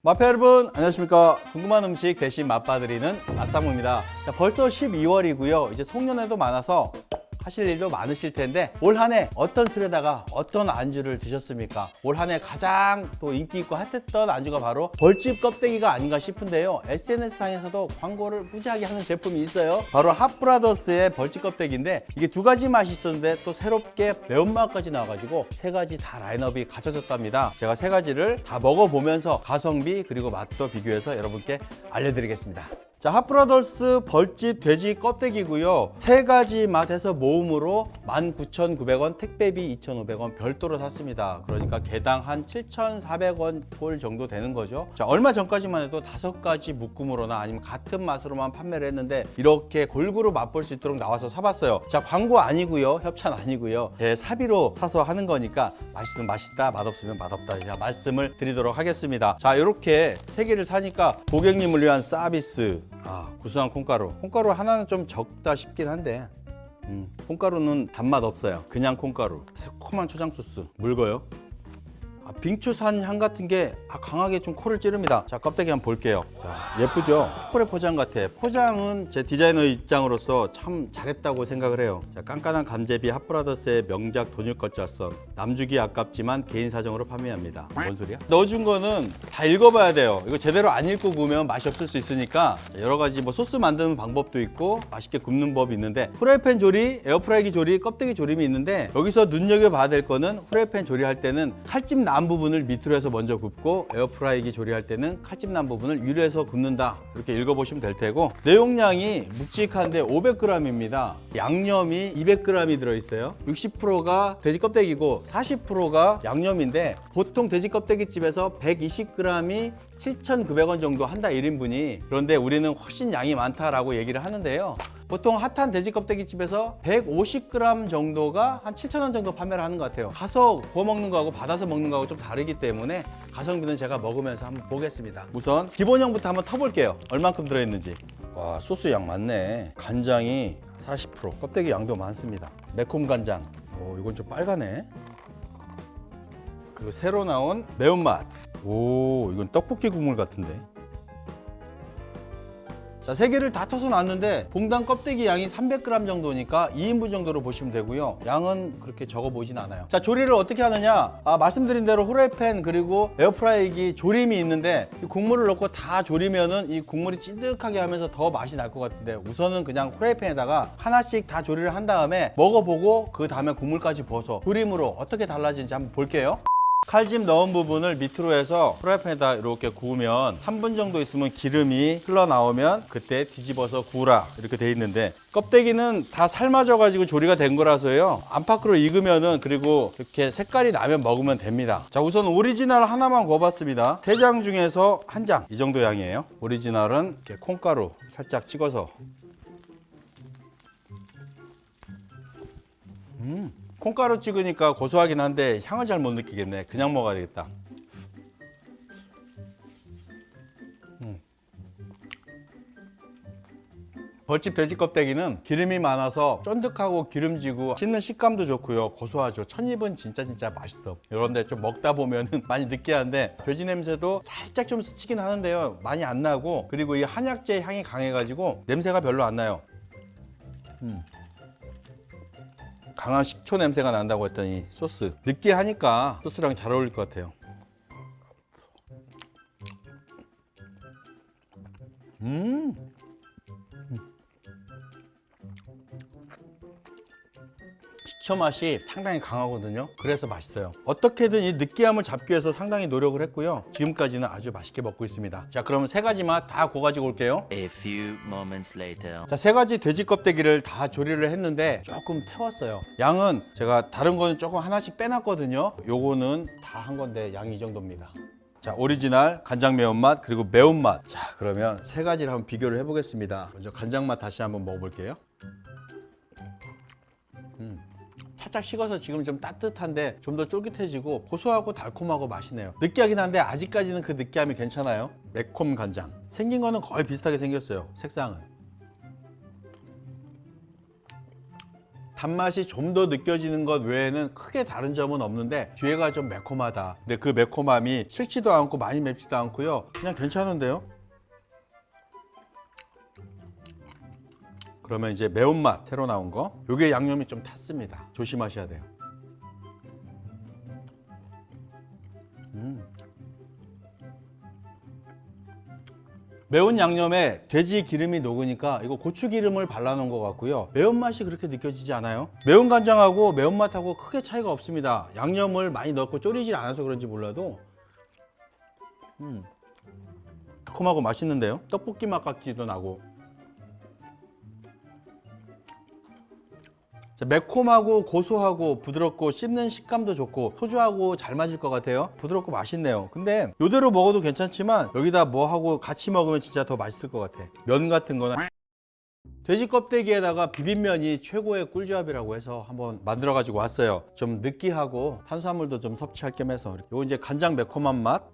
마페 여러분 안녕하십니까. 궁금한 음식 대신 맛봐드리는 맛상무입니다. 자, 벌써 12월이고요 이제 송년회도 많아서 하실 일도 많으실 텐데 올 한 해 어떤 술에다가 어떤 안주를 드셨습니까? 올 한 해 가장 또 인기 있고 핫했던 안주가 바로 벌집 껍데기가 아닌가 싶은데요. SNS상에서도 광고를 무지하게 하는 제품이 있어요. 바로 핫브라더스의 벌집 껍데기인데 이게 두 가지 맛이 있었는데 또 새롭게 매운맛까지 나와가지고 세 가지 다 라인업이 갖춰졌답니다. 제가 세 가지를 다 먹어보면서 가성비 그리고 맛도 비교해서 여러분께 알려드리겠습니다. 자, 핫브라더스 벌집 돼지 껍데기고요. 세 가지 맛에서 모음으로 19,900원, 택배비 2,500원 별도로 샀습니다. 그러니까 개당 한 7,400원 꼴 정도 되는 거죠. 자, 얼마 전까지만 해도 5가지 묶음으로나 아니면 같은 맛으로만 판매를 했는데 이렇게 골고루 맛볼 수 있도록 나와서 사봤어요. 자, 광고 아니고요, 협찬 아니고요, 제 사비로 사서 하는 거니까 맛있으면 맛있다, 맛없으면 맛없다 제가 말씀을 드리도록 하겠습니다. 자, 이렇게 세 개를 사니까 고객님을 위한 서비스. 구수한 콩가루. 콩가루 하나는 좀 적다 싶긴 한데 콩가루는 단맛 없어요. 그냥 콩가루. 새콤한 초장 소스. 묽어요. 빙추산 향 같은 게 강하게 좀 코를 찌릅니다. 자, 껍데기 한번 볼게요. 자, 예쁘죠? 초콜릿 포장 같아. 포장은 제 디자이너 입장으로서 참 잘했다고 생각을 해요. 자, 깐깐한 감제비 핫브라더스의 명작 돈일것자선. 남주기 아깝지만 개인 사정으로 판매합니다. 뭔 소리야? 넣어준 거는 다 읽어봐야 돼요. 이거 제대로 안 읽고 구우면 맛이 없을 수 있으니까 여러 가지 뭐 소스 만드는 방법도 있고 맛있게 굽는 법이 있는데 프라이팬 조리, 에어프라이기 조리, 껍데기 조림이 있는데 여기서 눈여겨봐야 될 거는 프라이팬 조리할 때는 칼집 난 부분을 밑으로 해서 먼저 굽고 에어프라이기 조리할 때는 칼집 난 부분을 위로 해서 굽는다. 이렇게 읽어보시면 될 테고 내용량이 묵직한데 500g입니다. 양념이 200g이 들어있어요. 60%가 돼지 껍데기고 40%가 양념인데 보통 돼지 껍데기집에서 120g이 7,900원 정도 한다 1인분이. 그런데 우리는 훨씬 양이 많다라고 얘기를 하는데요. 보통 핫한 돼지 껍데기 집에서 150g 정도가 한 7,000원 정도 판매를 하는 것 같아요. 가서 구워 먹는 거하고 받아서 먹는 거하고 좀 다르기 때문에 가성비는 제가 먹으면서 한번 보겠습니다. 우선 기본형부터 한번 터볼게요. 얼만큼 들어있는지. 와, 소스 양 많네. 간장이 40%, 껍데기 양도 많습니다. 매콤 간장. 이건 좀 빨가네. 그리고 새로 나온 매운맛. 오, 이건 떡볶이 국물 같은데. 자, 세 개를 다 터서 놨는데 봉당 껍데기 양이 300g 정도니까 2인분 정도로 보시면 되고요. 양은 그렇게 적어 보이진 않아요. 자, 조리를 어떻게 하느냐? 말씀드린 대로 후라이팬 그리고 에어프라이기 조림이 있는데 이 국물을 넣고 다 조리면은 이 국물이 찐득하게 하면서 더 맛이 날 것 같은데 우선은 그냥 후라이팬에다가 하나씩 다 조리를 한 다음에 먹어보고 그 다음에 국물까지 부어서 조림으로 어떻게 달라지는지 한번 볼게요. 칼집 넣은 부분을 밑으로 해서 프라이팬에다 이렇게 구우면 3분 정도 있으면 기름이 흘러나오면 그때 뒤집어서 구우라 이렇게 돼 있는데 껍데기는 다 삶아져 가지고 조리가 된 거라서요. 안팎으로 익으면은 그리고 이렇게 색깔이 나면 먹으면 됩니다. 자, 우선 오리지널 하나만 구워봤습니다. 3장 중에서 1장 이 정도 양이에요. 오리지널은 이렇게 콩가루 살짝 찍어서 콩가루 찍으니까 고소하긴 한데 향을 잘 못 느끼겠네. 그냥 먹어야 되겠다. 벌집 돼지 껍데기는 기름이 많아서 쫀득하고 기름지고 씹는 식감도 좋고요. 고소하죠. 첫 입은 진짜 맛있어. 이런데 좀 먹다 보면은 많이 느끼한데 돼지 냄새도 살짝 좀 스치긴 하는데요. 많이 안 나고 그리고 이 한약재 향이 강해가지고 냄새가 별로 안 나요. 강한 식초 냄새가 난다고 했더니 소스 느끼하니까 소스랑 잘 어울릴 것 같아요. 식초 맛이 상당히 강하거든요. 그래서 맛있어요. 어떻게든 이 느끼함을 잡기 위해서 상당히 노력을 했고요. 지금까지는 아주 맛있게 먹고 있습니다. 자, 그러면 세 가지 맛 다 구워가지고 올게요. A few moments later. 자, 세 가지 돼지 껍데기를 다 조리를 했는데 조금 태웠어요. 양은 제가 다른 거는 조금 하나씩 빼놨거든요. 요거는 다 한 건데 양이 이 정도입니다. 자, 오리지널 간장 매운맛 그리고 매운맛. 자, 그러면 세 가지를 한번 비교를 해보겠습니다. 먼저 간장 맛 다시 한번 먹어볼게요. 살짝 식어서 지금 좀 따뜻한데 좀 더 쫄깃해지고 고소하고 달콤하고 맛있네요. 느끼하긴 한데 아직까지는 그 느끼함이 괜찮아요. 매콤 간장. 생긴 거는 거의 비슷하게 생겼어요. 색상은. 단맛이 좀 더 느껴지는 것 외에는 크게 다른 점은 없는데 뒤에가 좀 매콤하다. 근데 그 매콤함이 싫지도 않고 많이 맵지도 않고요. 그냥 괜찮은데요? 그러면 이제 매운맛 새로 나온 거. 요게 양념이 좀 탔습니다. 조심하셔야 돼요. 매운 양념에 돼지 기름이 녹으니까 이거 고추 기름을 발라놓은 것 같고요. 매운맛이 그렇게 느껴지지 않아요. 매운 간장하고 매운맛하고 크게 차이가 없습니다. 양념을 많이 넣고 졸이질 않아서 그런지 몰라도 달콤하고 맛있는데요. 떡볶이 맛 같기도 나고. 자, 매콤하고 고소하고 부드럽고 씹는 식감도 좋고 소주하고 잘 맞을 것 같아요. 부드럽고 맛있네요. 근데 이대로 먹어도 괜찮지만 여기다 뭐 하고 같이 먹으면 진짜 더 맛있을 것 같아. 면 같은 거나 돼지 껍데기에다가 비빔면이 최고의 꿀조합이라고 해서 한번 만들어 가지고 왔어요. 좀 느끼하고 탄수화물도 좀 섭취할 겸 해서 이거 이제 간장 매콤한 맛.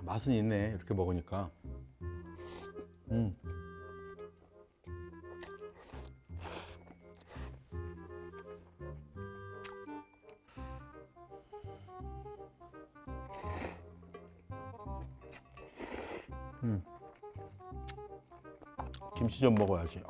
맛은 있네. 이렇게 먹으니까. 김치 좀 먹어야지.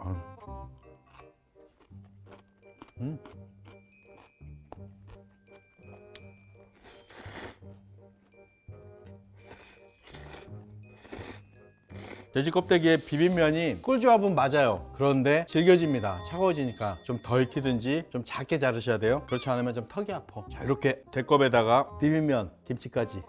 돼지 껍데기에 비빔면이 꿀조합은 맞아요. 그런데 질겨집니다. 차가워지니까 좀 덜 튀든지 좀 작게 자르셔야 돼요. 그렇지 않으면 좀 턱이 아파. 자, 이렇게 대컵에다가 비빔면 김치까지.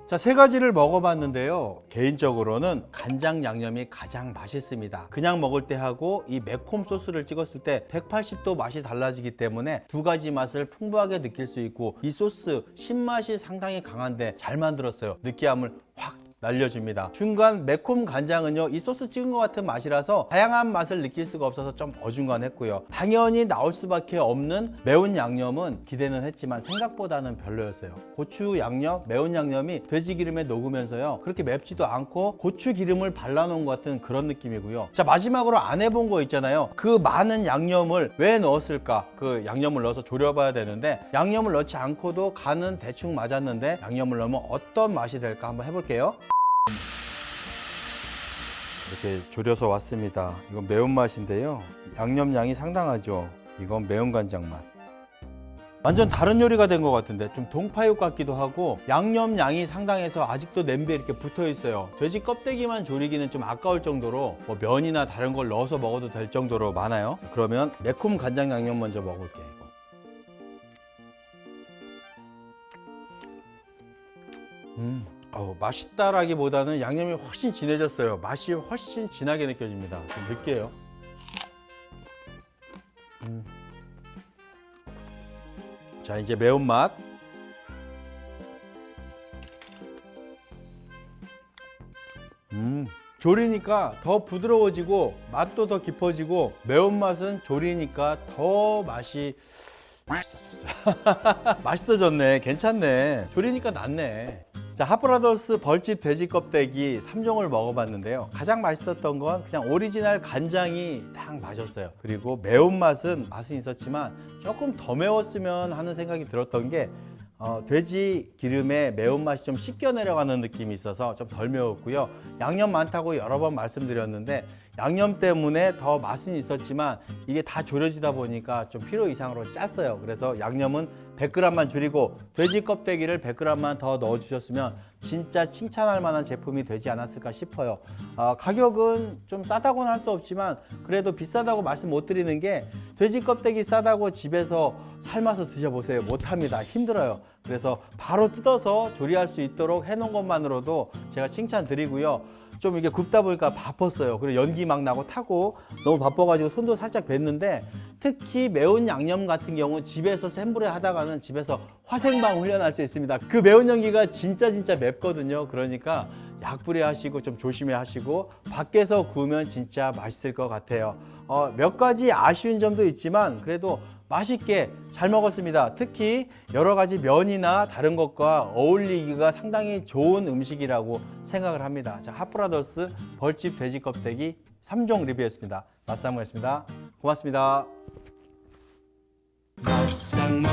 자, 세 가지를 먹어봤는데요. 개인적으로는 간장 양념이 가장 맛있습니다. 그냥 먹을 때 하고 이 매콤 소스를 찍었을 때 180도 맛이 달라지기 때문에 두 가지 맛을 풍부하게 느낄 수 있고 이 소스 신맛이 상당히 강한데 잘 만들었어요. 느끼함을 확 날려줍니다. 중간 매콤 간장은요, 이 소스 찍은 것 같은 맛이라서 다양한 맛을 느낄 수가 없어서 좀 어중간했고요. 당연히 나올 수밖에 없는 매운 양념은 기대는 했지만 생각보다는 별로였어요. 고추 양념, 매운 양념이 돼지 기름에 녹으면서요, 그렇게 맵지도 않고 고추 기름을 발라놓은 것 같은 그런 느낌이고요. 자, 마지막으로 안 해본 거 있잖아요. 그 많은 양념을 왜 넣었을까? 그 양념을 넣어서 졸여봐야 되는데 양념을 넣지 않고도 간은 대충 맞았는데 양념을 넣으면 어떤 맛이 될까 한번 해볼게요. 이렇게 졸여서 왔습니다. 이건 매운맛인데요. 양념량이 상당하죠. 이건 매운 간장 맛. 완전 다른 요리가 된 것 같은데 좀 동파육 같기도 하고 양념량이 상당해서 아직도 냄비에 이렇게 붙어 있어요. 돼지 껍데기만 졸이기는 좀 아까울 정도로 뭐 면이나 다른 걸 넣어서 먹어도 될 정도로 많아요. 그러면 매콤 간장 양념 먼저 먹을게요. 맛있다라기보다는 양념이 훨씬 진해졌어요. 맛이 훨씬 진하게 느껴집니다. 좀 느끼해요. 자, 이제 매운맛. 졸이니까 더 부드러워지고 맛도 더 깊어지고 매운맛은 졸이니까 더 맛이 맛있어졌어요. 맛있어졌네. 괜찮네. 졸이니까 낫네. 자, 핫브라더스 벌집 돼지 껍데기 3종을 먹어봤는데요. 가장 맛있었던 건 그냥 오리지널 간장이 딱 맞았어요. 그리고 매운맛은 맛은 있었지만 조금 더 매웠으면 하는 생각이 들었던 게 돼지 기름에 매운맛이 좀 씻겨 내려가는 느낌이 있어서 좀 덜 매웠고요. 양념 많다고 여러 번 말씀드렸는데 양념 때문에 더 맛은 있었지만 이게 다 졸여지다 보니까 좀 필요 이상으로 짰어요. 그래서 양념은 100g만 줄이고 돼지 껍데기를 100g만 더 넣어주셨으면 진짜 칭찬할 만한 제품이 되지 않았을까 싶어요. 가격은 좀 싸다고는 할 수 없지만 그래도 비싸다고 말씀 못 드리는 게 돼지 껍데기 싸다고 집에서 삶아서 드셔보세요. 못합니다. 힘들어요. 그래서 바로 뜯어서 조리할 수 있도록 해놓은 것만으로도 제가 칭찬 드리고요. 좀 이게 굽다 보니까 바빴어요. 그리고 연기 막 나고 타고 너무 바빠가지고 손도 살짝 뱄는데, 특히 매운 양념 같은 경우 집에서 센 불에 하다가는 집에서 화생방 훈련할 수 있습니다. 그 매운 연기가 진짜 맵거든요. 그러니까 약불에 하시고 좀 조심해 하시고 밖에서 구우면 진짜 맛있을 것 같아요. 몇 가지 아쉬운 점도 있지만 그래도 맛있게 잘 먹었습니다. 특히 여러 가지 면이나 다른 것과 어울리기가 상당히 좋은 음식이라고 생각을 합니다. 자, 핫브라더스 벌집 돼지 껍데기 3종 리뷰였습니다. 맛상무였습니다. 고맙습니다. 맛상무